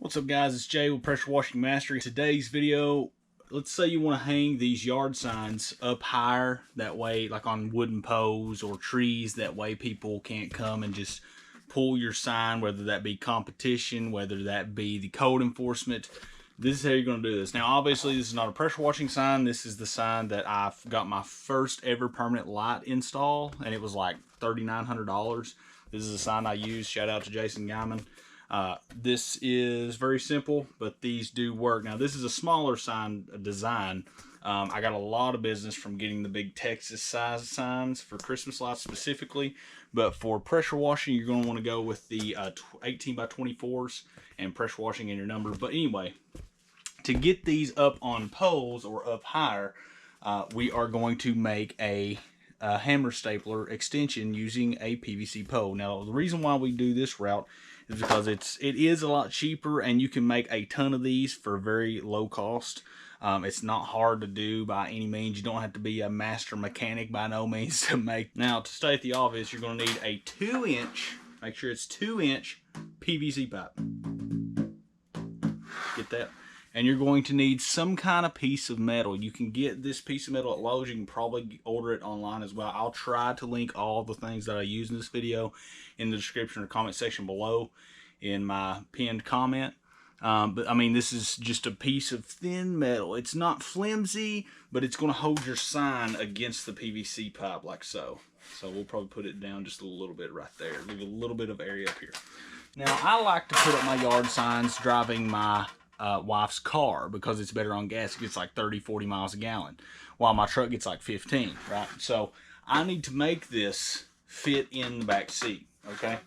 What's up, guys? It's Jay with Pressure Washing Mastery. Today's video, let's say you want to hang these yard signs up higher, that way like on wooden poles or trees, that way people can't come and just pull your sign, whether that be competition, whether that be the code enforcement. This is how you're going to do this. Now obviously this is not a pressure washing sign. This is the sign that I've got my first ever permanent light install, and it was like $3,900. This is a sign I use. Shout out to Jason Guyman. This is very simple, but these do work. Now this is a smaller sign design. I got a lot of business from getting the big Texas size signs for Christmas lights specifically, but for pressure washing you're going to want to go with the 18 by 24s and pressure washing in your number. But anyway, to get these up on poles or up higher, we are going to make a hammer stapler extension using a PVC pole. Now the reason why we do this route is because it is a lot cheaper, and you can make a ton of these for very low cost. It's not hard to do by any means. You don't have to be a master mechanic by no means to make. Now, to state the obvious, you're going to need a 2-inch, make sure it's 2-inch PVC pipe. Get that? And you're going to need some kind of piece of metal. You can get this piece of metal at Lowe's. You can probably order it online as well. I'll try to link all the things that I use in this video in the description or comment section below in my pinned comment. But I mean, this is just a piece of thin metal. It's not flimsy, but it's going to hold your sign against the PVC pipe like so. So we'll probably put it down just a little bit right there. Leave a little bit of area up here. Now, I like to put up my yard signs driving my wife's car because it's better on gas. It gets like 30-40 miles a gallon, while my truck gets like 15, right? So I need to make this fit in the back seat. Okay,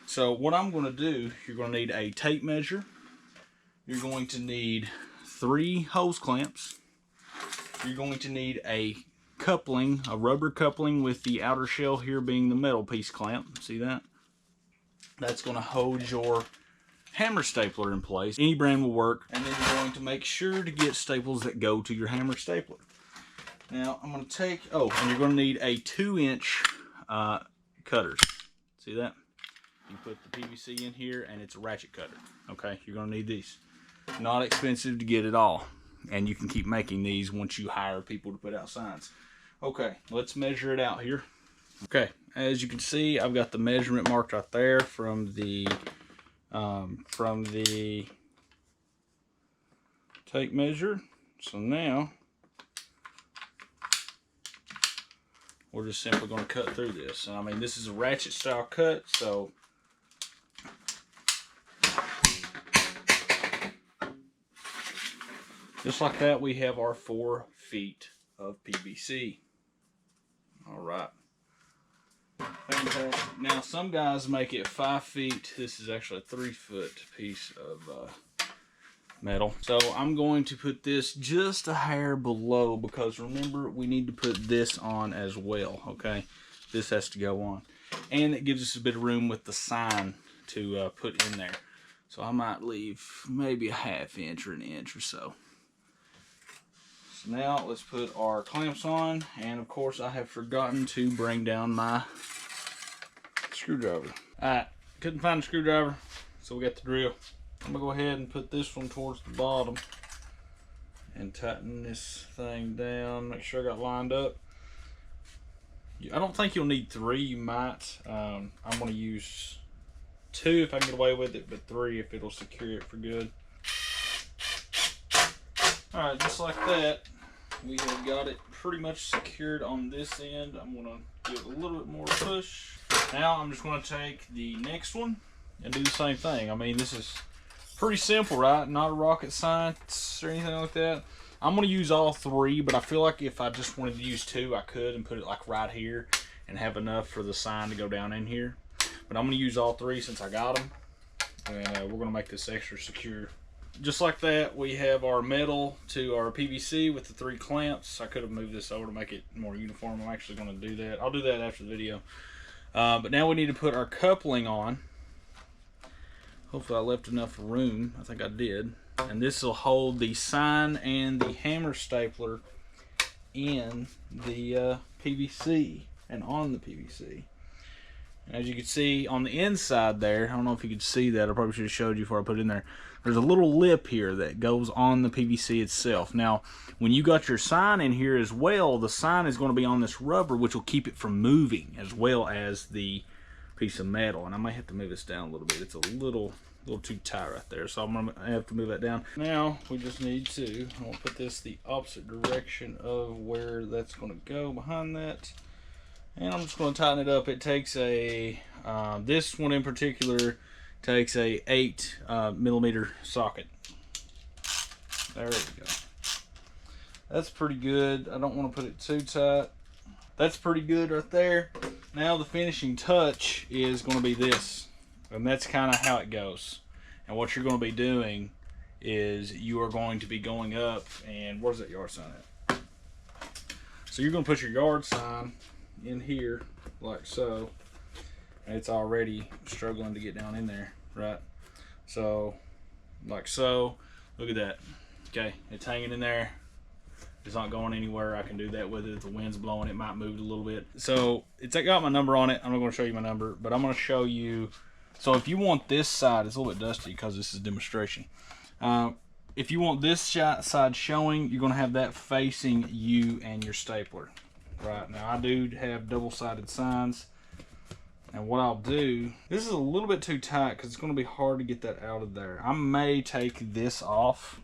so what I'm going to do, you're going to need a tape measure. You're going to need 3 hose clamps. You're going to need a coupling, a rubber coupling with the outer shell here being the metal piece clamp. See that? That's going to hold your hammer stapler in place. Any brand will work. And then you're going to make sure to get staples that go to your hammer stapler. Now I'm going to take, and you're going to need a 2-inch cutters. See that? You put the PVC in here and it's a ratchet cutter. Okay, you're going to need these. Not expensive to get at all. And you can keep making these once you hire people to put out signs. Okay, let's measure it out here. Okay, as you can see, I've got the measurement marked right there from the tape measure. So now we're just simply going to cut through this. And I mean, this is a ratchet style cut, so just like that, we have our 4 feet of PVC. All right. Fantastic. Now, some guys make it 5 feet. This is actually a 3-foot piece of metal. So I'm going to put this just a hair below, because remember, we need to put this on as well. Okay, this has to go on, and it gives us a bit of room with the sign to put in there. So I might leave maybe a 1/2 inch or 1 inch or so. So now let's put our clamps on, and of course I have forgotten to bring down my screwdriver. Alright, couldn't find a screwdriver, so we got the drill. I'm gonna go ahead and put this one towards the bottom and tighten this thing down. Make sure I got lined up. I don't think you'll need 3. You might. I'm gonna use 2 if I can get away with it, but 3 if it'll secure it for good. Alright, just like that, we have got it pretty much secured on this end. I'm gonna give it a little bit more push. Now I'm just gonna take the next one and do the same thing. I mean, this is pretty simple, right? Not a rocket science or anything like that. I'm going to use all 3, but I feel like if I just wanted to use 2, I could, and put it like right here and have enough for the sign to go down in here. But I'm going to use all 3 since I got them, and we're going to make this extra secure. Just like that, we have our metal to our PVC with the 3 clamps. I could have moved this over to make it more uniform. I'm actually going to do that. I'll do that after the video. But now we need to put our coupling on. Hopefully I left enough room. I think I did. And this will hold the sign and the hammer stapler in the PVC and on the PVC. And as you can see on the inside there, I don't know if you could see that. I probably should have showed you before I put it in there. there's a little lip here that goes on the PVC itself. Now, when you got your sign in here as well, the sign is going to be on this rubber, which will keep it from moving, as well as the piece of metal. And I might have to move this down a little bit. It's a little too tight right there, so I'm gonna have to move that down. Now we just need to, I'm gonna put this the opposite direction of where that's gonna go behind that, and I'm just gonna tighten it up. It takes a this one in particular takes a 8 millimeter socket. There we go. That's pretty good. I don't want to put it too tight. That's pretty good right there. Now the finishing touch is going to be this. And that's kind of how it goes. And what you're going to be doing is you are going to be going up, and where's that yard sign at? So you're going to put your yard sign in here like so. And it's already struggling to get down in there, right? So, like so. Look at that. Okay, it's hanging in there. It's not going anywhere. I can do that with it. If the wind's blowing, it might move a little bit. So it's got my number on it. I'm not going to show you my number, but I'm going to show you. So if you want this side, it's a little bit dusty because this is a demonstration. If you want this side showing, you're going to have that facing you and your stapler. Right, now I do have double-sided signs. And what I'll do, this is a little bit too tight because it's going to be hard to get that out of there. I may take this off.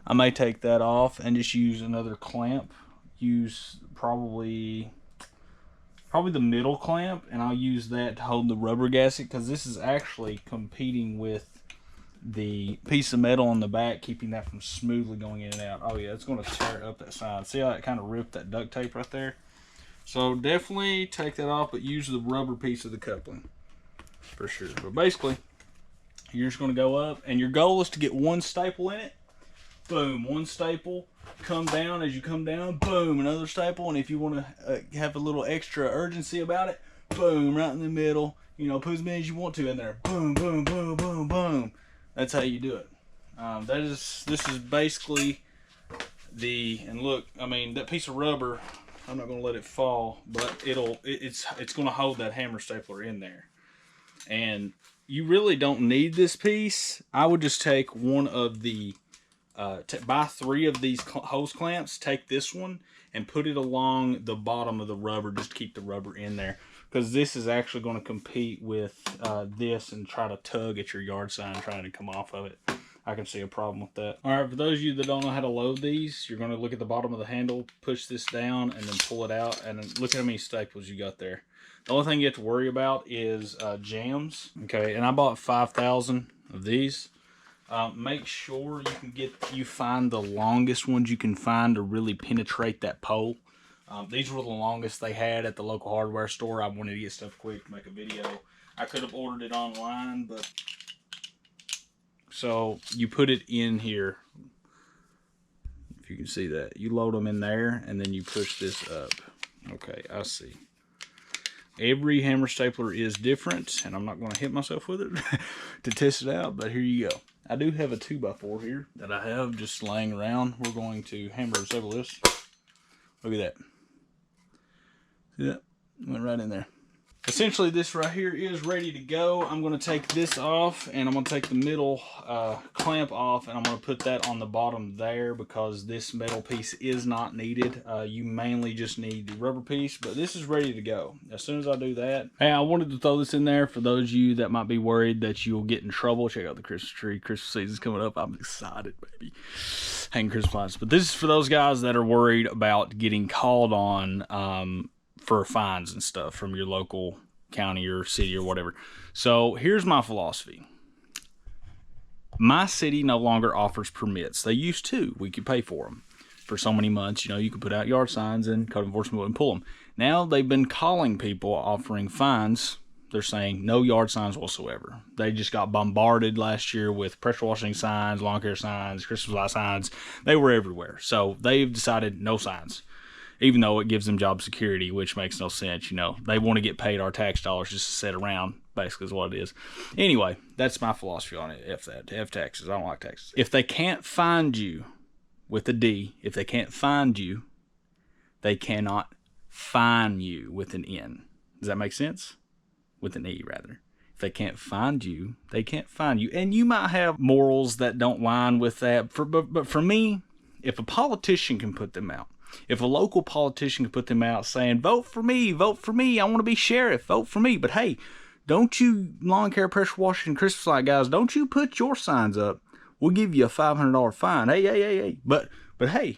I may take that off and just use another clamp. Use probably the middle clamp, and I'll use that to hold the rubber gasket, because this is actually competing with the piece of metal on the back, keeping that from smoothly going in and out. Oh yeah, it's going to tear up that side. See how it kind of ripped that duct tape right there? So definitely take that off, but use the rubber piece of the coupling for sure. But basically, you're just going to go up, and your goal is to get one staple in it. Boom, one staple. Come down. As you come down, boom, another staple. And if you want to have a little extra urgency about it, boom, right in the middle. You know, put as many as you want to in there. Boom, boom, boom, boom, boom. That's how you do it. This is basically and look, I mean, that piece of rubber, I'm not going to let it fall, but it's going to hold that hammer stapler in there. And you really don't need this piece. I would just take one of the buy 3 of these hose clamps, take this one and put it along the bottom of the rubber, just to keep the rubber in there, because this is actually going to compete with this and try to tug at your yard sign trying to come off of it. I can see a problem with that. All right, for those of you that don't know how to load these, you're going to look at the bottom of the handle, push this down, and then pull it out, and then look at how many staples you got there. The only thing you have to worry about is jams. Okay, and I bought 5,000 of these. Make sure you find the longest ones you can find to really penetrate that pole. These were the longest they had at the local hardware store. I wanted to get stuff quick to make a video. I could have ordered it online, but so you put it in here. If you can see that, you load them in there, and then you push this up. Okay, I see. Every hammer stapler is different, and I'm not going to hit myself with it to test it out, but here you go. I do have a 2x4 here that I have just laying around. We're going to hammer and staple this. Look at that. See that? Went right in there. Essentially, this right here is ready to go. I'm going to take this off, and I'm going to take the middle clamp off, and I'm going to put that on the bottom there, because this metal piece is not needed. You mainly just need the rubber piece, but this is ready to go. As soon as I do that, hey, I wanted to throw this in there for those of you that might be worried that you'll get in trouble. Check out the Christmas tree. Christmas season's coming up. I'm excited, baby. Hanging Christmas lights. But this is for those guys that are worried about getting called on for fines and stuff from your local county or city or whatever. So here's my philosophy. My city no longer offers permits. They used to. We could pay for them for so many months. You know, you could put out yard signs and code enforcement wouldn't pull them. Now they've been calling people, offering fines. They're saying no yard signs whatsoever. They just got bombarded last year with pressure washing signs, lawn care signs, Christmas light signs. They were everywhere. So they've decided no signs, even though it gives them job security, which makes no sense. You know, they want to get paid our tax dollars just to sit around, basically is what it is. Anyway, that's my philosophy on it. F taxes. I don't like taxes. If they can't find you with a D, if they can't find you, they cannot fine you with an N. Does that make sense? With an E, rather. If they can't find you, they can't find you. And you might have morals that don't line with that. But for me, if a politician can put them out, if a local politician can put them out saying, vote for me, I want to be sheriff, vote for me. But hey, don't you lawn care, pressure washing, Christmas light guys, don't you put your signs up. We'll give you a $500 fine. Hey. But hey,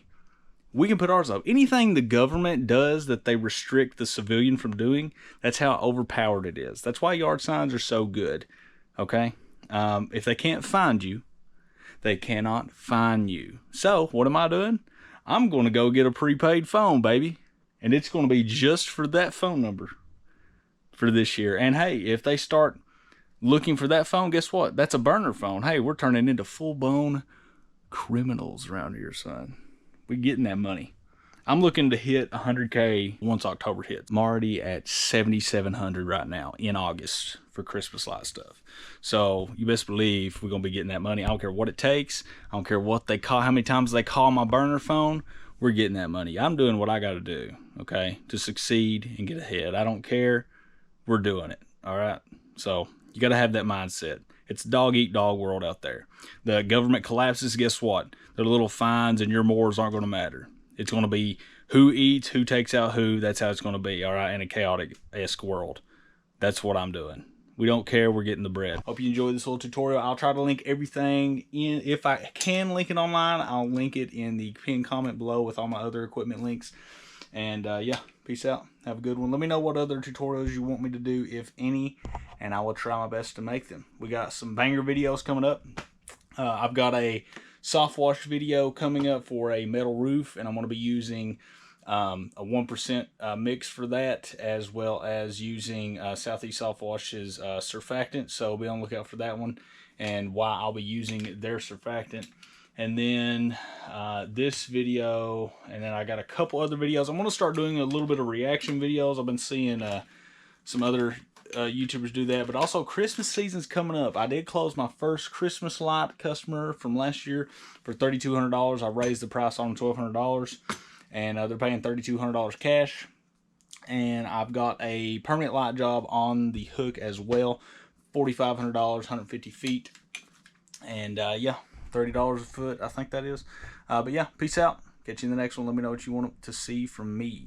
we can put ours up. Anything the government does that they restrict the civilian from doing, that's how overpowered it is. That's why yard signs are so good, okay? If they can't find you, they cannot fine you. So what am I doing? I'm going to go get a prepaid phone, baby. And it's going to be just for that phone number for this year. And hey, if they start looking for that phone, guess what? That's a burner phone. Hey, we're turning into full-blown criminals around here, son. We're getting that money. I'm looking to hit 100K once October hits. I'm already at 7,700 right now in August for Christmas light stuff. So you best believe we're going to be getting that money. I don't care what it takes. I don't care what they call, how many times they call my burner phone. We're getting that money. I'm doing what I got to do, okay, to succeed and get ahead. I don't care. We're doing it, all right? So you got to have that mindset. It's dog-eat-dog world out there. The government collapses, guess what? The little fines and your morals aren't going to matter. It's going to be who eats, who takes out who. That's how it's going to be, all right, in a chaotic-esque world. That's what I'm doing. We don't care. We're getting the bread. Hope you enjoyed this little tutorial. I'll try to link everything in. If I can link it online, I'll link it in the pinned comment below with all my other equipment links. And yeah, peace out. Have a good one. Let me know what other tutorials you want me to do, if any, and I will try my best to make them. We got some banger videos coming up. I've got a soft wash video coming up for a metal roof, and I'm going to be using a 1% mix for that, as well as using Southeast Soft Wash's surfactant. So be on the lookout for that one and why I'll be using their surfactant. And then this video, and then I got a couple other videos. I'm going to start doing a little bit of reaction videos. I've been seeing some other YouTubers do that, but also Christmas season's coming up. I did close my first Christmas light customer from last year for $3,200. I raised the price on them $1,200, and they're paying $3,200 cash. And I've got a permanent light job on the hook as well, $4,500, 150 feet, and yeah, $30 a foot, I think that is. But yeah, peace out. Catch you in the next one. Let me know what you want to see from me.